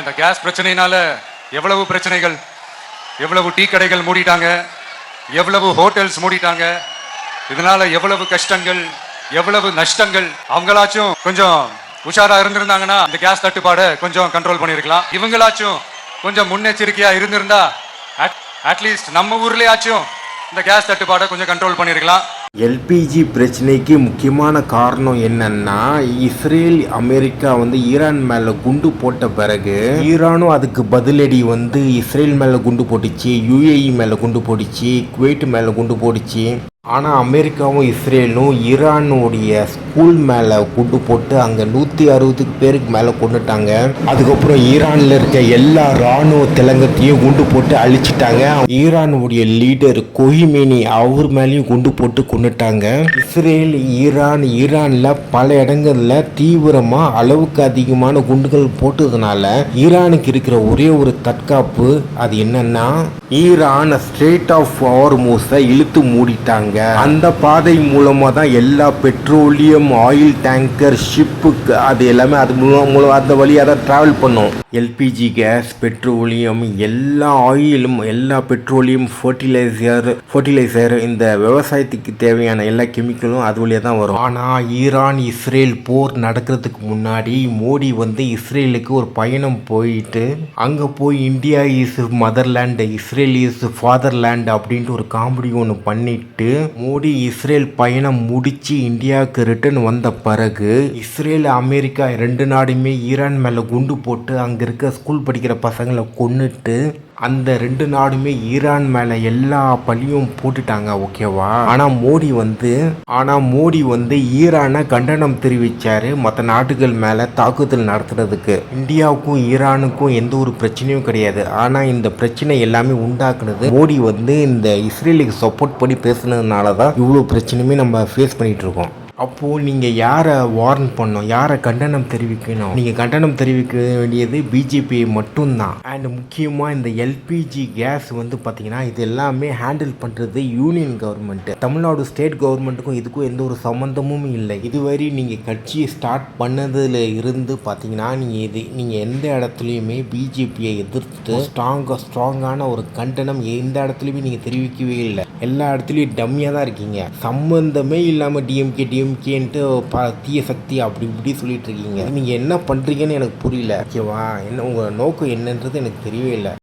இந்த கேஸ் பிரச்சனையினால எவ்வளவு பிரச்சனைகள், எவ்வளவு டீ கடைகள் மூடிட்டாங்க, எவ்வளவு ஹோட்டல்ஸ் மூடிட்டாங்க, இதனால எவ்வளவு கஷ்டங்கள், எவ்வளவு நஷ்டங்கள். அவங்களாச்சும் கொஞ்சம் உஷாரா இருந்திருந்தாங்கன்னா இந்த கேஸ் தட்டுப்பாடை கொஞ்சம் கண்ட்ரோல் பண்ணிருக்கலாம். இவங்களாச்சும் கொஞ்சம் முன்னெச்சரிக்கையா இருந்திருந்தா அட்லீஸ்ட் நம்ம ஊர்லயாச்சும் இந்த கேஸ் தட்டுப்பாடை கொஞ்சம் கண்ட்ரோல் பண்ணிருக்கலாம். எல்பிஜி பிரச்சனைக்கு முக்கியமான காரணம் என்னன்னா, இஸ்ரேல் அமெரிக்கா ஈரான் மேலே குண்டு போட்ட பிறகு ஈரானும் அதுக்கு பதிலடி இஸ்ரேல் மேலே குண்டு போட்டுச்சு, யுஏஇ மேலே குண்டு போட்டுச்சு, குவைட் மேலே குண்டு போட்டுச்சு. ஆனால் அமெரிக்காவும் இஸ்ரேலும் ஈரானுடைய ஸ்கூல் மேலே குண்டு போட்டு அங்கே 160 பேருக்கு மேலே கொண்டுட்டாங்க. அதுக்கப்புறம் ஈரானில் இருக்க எல்லா இராணுவ திலங்கத்தையும் குண்டு போட்டு அழிச்சிட்டாங்க. ஈரானுடைய லீடர் கொஹிமேனி அவர் மேலேயும் குண்டு போட்டு கொண்டுட்டாங்க. இஸ்ரேல் ஈரானில் பல இடங்களில் தீவிரமாக அளவுக்கு அதிகமான குண்டுகள் போட்டதுனால ஈரானுக்கு இருக்கிற ஒரே ஒரு தற்காப்பு அது என்னன்னா, ஈரான் ஸ்ட்ரெய்ட் ஆஃப் ஹார்முஸை இழுத்து மூடிட்டாங்க. அந்த பாதை மூலமா தான் எல்லா பெட்ரோலியம், ஆயில் டேங்கர், ஷிப்புக்கு அது எல்லாமே அது மூலம் அந்த வழியாக தான் டிராவல் பண்ணும். எல்பிஜி கேஸ், பெட்ரோலியம், எல்லா ஆயிலும், எல்லா பெட்ரோலியம், ஃபர்டிலைசர், இந்த விவசாயத்துக்கு தேவையான எல்லா கெமிக்கலும் அது வழியாக தான் வரும். ஆனால் ஈரான் இஸ்ரேல் போர் நடக்கிறதுக்கு முன்னாடி மோடி இஸ்ரேலுக்கு ஒரு பயணம் போயிட்டு அங்கே போய் India is motherland, Israel is fatherland அப்படின்ட்டு ஒரு காமெடி ஒன்று பண்ணிட்டு மோடி இஸ்ரேல் பயணம் முடிச்சு இந்தியாவுக்கு ரிட்டர்ன் வந்த பிறகு இஸ்ரேல் அமெரிக்கா 2 நாடுமே ஈரான் மேலே குண்டு போட்டு அங்கே இருக்க ஸ்கூல் படிக்கிற பசங்களை கொன்னுட்டு அந்த 2 நாடுமே ஈரான் மேலே எல்லா பழியும் போட்டுட்டாங்க. ஓகேவா? ஆனால் மோடி ஈரானை கண்டனம் தெரிவித்தார் மற்ற நாடுகள் மேலே தாக்குதல் நடத்துறதுக்கு. இந்தியாவுக்கும் ஈரானுக்கும் எந்த ஒரு பிரச்சனையும் கிடையாது. ஆனால் இந்த பிரச்சனை எல்லாமே உண்டாக்குனது மோடி இந்த இஸ்ரேலுக்கு சப்போர்ட் பண்ணி பேசுனதுனால தான் இவ்வளோ பிரச்சனையுமே நம்ம ஃபேஸ் பண்ணிகிட்டு இருக்கோம். அப்போது நீங்கள் யாரை வார்ன் பண்ணணும், யாரை கண்டனம் தெரிவிக்கணும்? நீங்கள் கண்டனம் தெரிவிக்க வேண்டியது பிஜேபியை மட்டும்தான். அண்ட் முக்கியமாக இந்த எல்பிஜி கேஸ் பார்த்தீங்கன்னா இது எல்லாமே ஹேண்டில் பண்ணுறது யூனியன் கவர்மெண்ட்டு. தமிழ்நாடு ஸ்டேட் கவர்மெண்ட்டுக்கும் இதுக்கும் எந்த ஒரு சம்மந்தமும் இல்லை. இதுவரை நீங்கள் கட்சியை ஸ்டார்ட் பண்ணதில் இருந்து பார்த்தீங்கன்னா நீங்கள் எந்த இடத்துலையுமே பிஜேபியை எதிர்த்து ஸ்ட்ராங்கான ஒரு கண்டனம் எந்த இடத்துலையுமே நீங்கள் தெரிவிக்கவே இல்லை. எல்லா இடத்துலையும் டம்மியாக தான் இருக்கீங்க. சம்மந்தமே இல்லாமல் டிஎம்கேன்ட்டு தீய சக்தி அப்படி இப்படி சொல்லிட்டு இருக்கீங்க. நீங்கள் என்ன பண்ணுறீங்கன்னு எனக்கு புரியல. ஓகேவா? உங்கள் நோக்கம் என்னன்றது எனக்கு தெரியவே இல்லை.